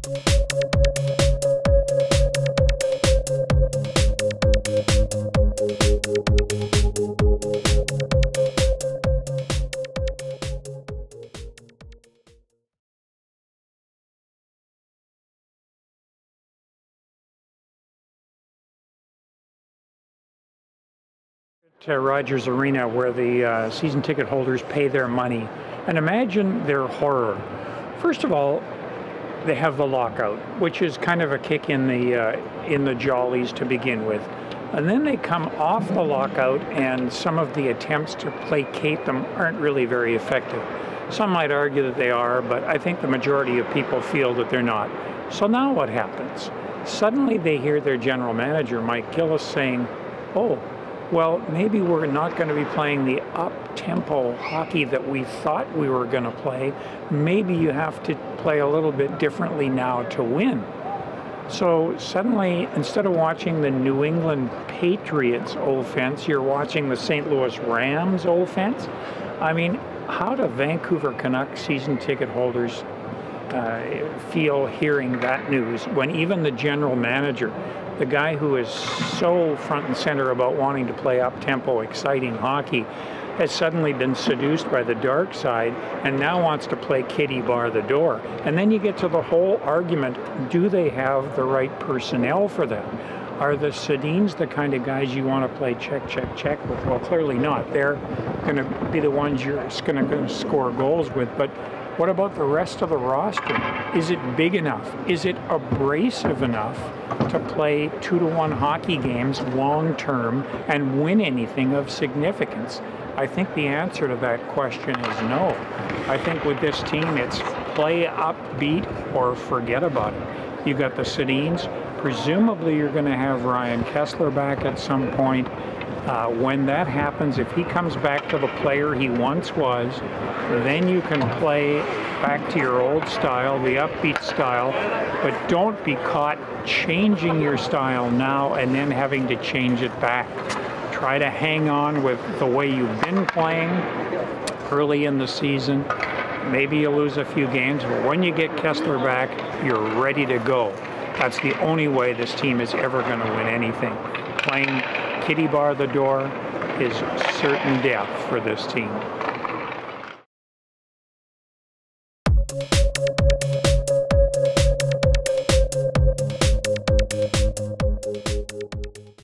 To Rogers Arena, where the season ticket holders pay their money, and imagine their horror. First of all, they have the lockout, which is kind of a kick in the jollies to begin with, and then they come off the lockout, and some of the attempts to placate them aren't really very effective. Some might argue that they are, but I think the majority of people feel that they're not. So now what happens? Suddenly they hear their general manager, Mike Gillis, saying, "Oh, well, maybe we're not going to be playing the up-tempo hockey that we thought we were going to play. Maybe you have to play a little bit differently now to win." So suddenly, instead of watching the New England Patriots offense, you're watching the St. Louis Rams offense. I mean, how do Vancouver Canucks season ticket holders feel hearing that news when even the general manager, the guy who is so front and center about wanting to play up-tempo, exciting hockey, has suddenly been seduced by the dark side and now wants to play kiddie bar the door? And then you get to the whole argument, do they have the right personnel for that? Are the Sedins the kind of guys you want to play check, check, check with? Well, clearly not. They're going to be the ones you're going to score goals with. But what about the rest of the roster? Is it big enough? Is it abrasive enough to play 2-to-1 hockey games long term and win anything of significance? I think the answer to that question is no. I think with this team, it's play upbeat or forget about it. You got the Sedins. Presumably you're going to have Ryan Kessler back at some point. When that happens, if he comes back to the player he once was, then you can play back to your old style, the upbeat style, but don't be caught changing your style now and then having to change it back. Try to hang on with the way you've been playing early in the season. Maybe you lose a few games, but when you get Kessler back, you're ready to go. That's the only way this team is ever going to win anything. Playing kiddie bar the door is certain death for this team.